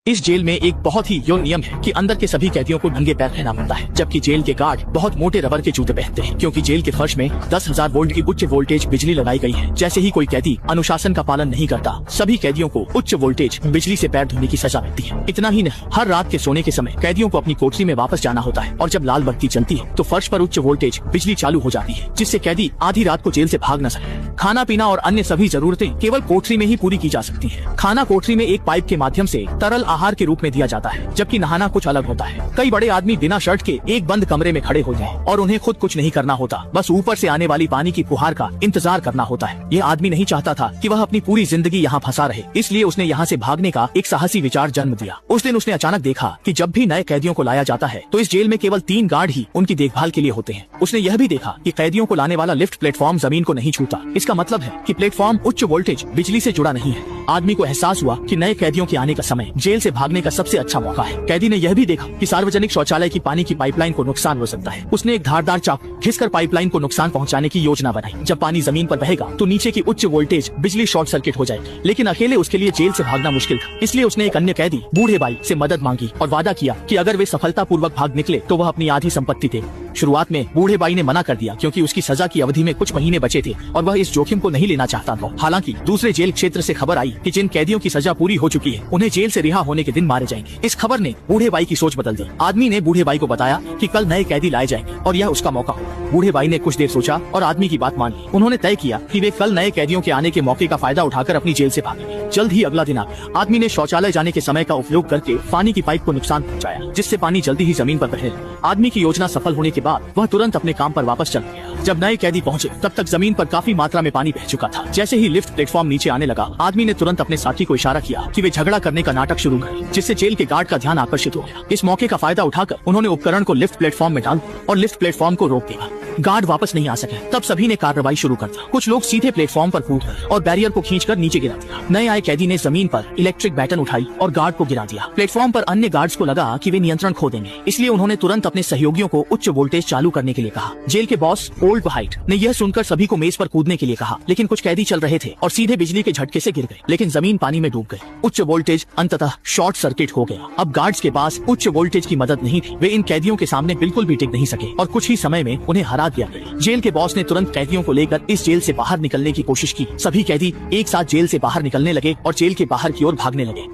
इस जेल में एक बहुत ही यो नियम है कि अंदर के सभी कैदियों को नंगे पैर रहना पड़ता है, जबकि जेल के गार्ड बहुत मोटे रबर के जूते पहनते हैं, क्योंकि जेल के फर्श में 10,000 वोल्ट की उच्च वोल्टेज बिजली लगाई गई है। जैसे ही कोई कैदी अनुशासन का पालन नहीं करता, सभी कैदियों को उच्च वोल्टेज बिजली से पैर धोने की सजा मिलती है। इतना ही नहीं, हर रात के सोने के समय कैदियों को अपनी कोठरी में वापस जाना होता है और जब लाल बत्ती जलती है तो फर्श पर उच्च वोल्टेज बिजली चालू हो जाती है, जिससे कैदी आधी रात को जेल से भाग न सके। खाना पीना और अन्य सभी जरूरतें केवल कोठरी में ही पूरी की जा सकती है। खाना कोठरी में एक पाइप के माध्यम से तरल आहार के रूप में दिया जाता है, जबकि नहाना कुछ अलग होता है। कई बड़े आदमी बिना शर्ट के एक बंद कमरे में खड़े हो जाएं और उन्हें खुद कुछ नहीं करना होता, बस ऊपर से आने वाली पानी की फुहार का इंतजार करना होता है। ये आदमी नहीं चाहता था कि वह अपनी पूरी जिंदगी यहाँ फंसा रहे, इसलिए उसने यहाँ से भागने का एक साहसी विचार जन्म दिया। उस दिन उसने अचानक देखा कि जब भी नए कैदियों को लाया जाता है तो इस जेल में केवल 3 गार्ड ही उनकी देखभाल के लिए होते हैं। उसने यह भी देखा कि कैदियों को लाने वाला लिफ्ट प्लेटफॉर्म जमीन को नहीं छूता। इसका मतलब है कि प्लेटफॉर्म उच्च वोल्टेज बिजली से जुड़ा नहीं है। आदमी को एहसास हुआ कि नए कैदियों के आने का समय जेल से भागने का सबसे अच्छा मौका है। कैदी ने यह भी देखा कि सार्वजनिक शौचालय की पानी की पाइपलाइन को नुकसान हो सकता है। उसने एक धारदार चाकू घिसकर पाइपलाइन को नुकसान पहुंचाने की योजना बनाई। जब पानी जमीन पर बहेगा तो नीचे की उच्च वोल्टेज बिजली शॉर्ट सर्किट हो जाएगी, लेकिन अकेले उसके लिए जेल से भागना मुश्किल था। इसलिए उसने एक अन्य कैदी बूढ़े बाई से मदद मांगी और वादा किया कि अगर वे सफलतापूर्वक भाग निकले तो वह अपनी आधी संपत्ति दे। शुरुआत में बूढ़े बाई ने मना कर दिया, क्योंकि उसकी सजा की अवधि में कुछ महीने बचे थे और वह इस जोखिम को नहीं लेना चाहता था। हालांकि दूसरे जेल क्षेत्र से खबर आई कि जिन कैदियों की सजा पूरी हो चुकी है उन्हें जेल से रिहा होने के दिन मारे जाएंगे। इस खबर ने बूढ़े बाई की सोच बदल दी। आदमी ने बूढ़े बाई को बताया कि कल नए कैदी लाए जाएंगे और यह उसका मौका हो। बूढ़े बाई ने कुछ देर सोचा और आदमी की बात मान ली। उन्होंने तय किया कि वे कल नए कैदियों के आने के मौके का फायदा उठाकर अपनी जेल से भागेंगे। जल्द ही अगला दिन आ गया। आदमी ने शौचालय जाने के समय का उपयोग करके पानी की पाइप को नुकसान पहुंचाया, जिससे पानी जल्दी ही जमीन पर बहने लगा। आदमी की योजना सफल होने के बाद वह तुरंत अपने काम पर वापस चल गया। जब नए कैदी पहुंचे तब तक जमीन पर काफी मात्रा में पानी बह चुका था। जैसे ही लिफ्ट प्लेटफॉर्म नीचे आने लगा, आदमी ने तुरंत अपने साथी को इशारा किया कि वे झगड़ा करने का नाटक शुरू करें, जिससे जेल के गार्ड का ध्यान आकर्षित हो गया। इस मौके का फायदा उठाकर उन्होंने उपकरण को लिफ्ट प्लेटफॉर्म में डाल और लिफ्ट प्लेटफॉर्म को रोक दिया। गार्ड वापस नहीं आ सके। तब सभी ने कार्रवाई शुरू कर दी। कुछ लोग सीधे प्लेटफॉर्म पर कूद गए और बैरियर को खींचकर नीचे गिरा दिया। नए आए कैदी ने जमीन पर इलेक्ट्रिक बैटन उठाई और गार्ड को गिरा दिया। प्लेटफॉर्म पर अन्य गार्ड्स को लगा कि वे नियंत्रण खो देंगे, इसलिए उन्होंने तुरंत अपने सहयोगियों को उच्च वोल्टेज चालू करने के लिए कहा। जेल के बॉस ओल्ड हाइट ने यह सुनकर सभी को मेज पर कूदने के लिए कहा, लेकिन कुछ कैदी चल रहे थे और सीधे बिजली के झटके से गिर गए, लेकिन जमीन पानी में डूब गई। उच्च वोल्टेज अंततः शॉर्ट सर्किट हो गया। अब गार्ड्स के पास उच्च वोल्टेज की मदद नहीं थी। वे इन कैदियों के सामने बिल्कुल भी टिक नहीं सके और कुछ ही समय में उन्हें हरा दिया गया। जेल के बॉस ने तुरंत कैदियों को लेकर इस जेल से बाहर निकलने की कोशिश की। सभी कैदी एक साथ जेल से बाहर निकलने लगे और जेल के बाहर की ओर भागने लगे।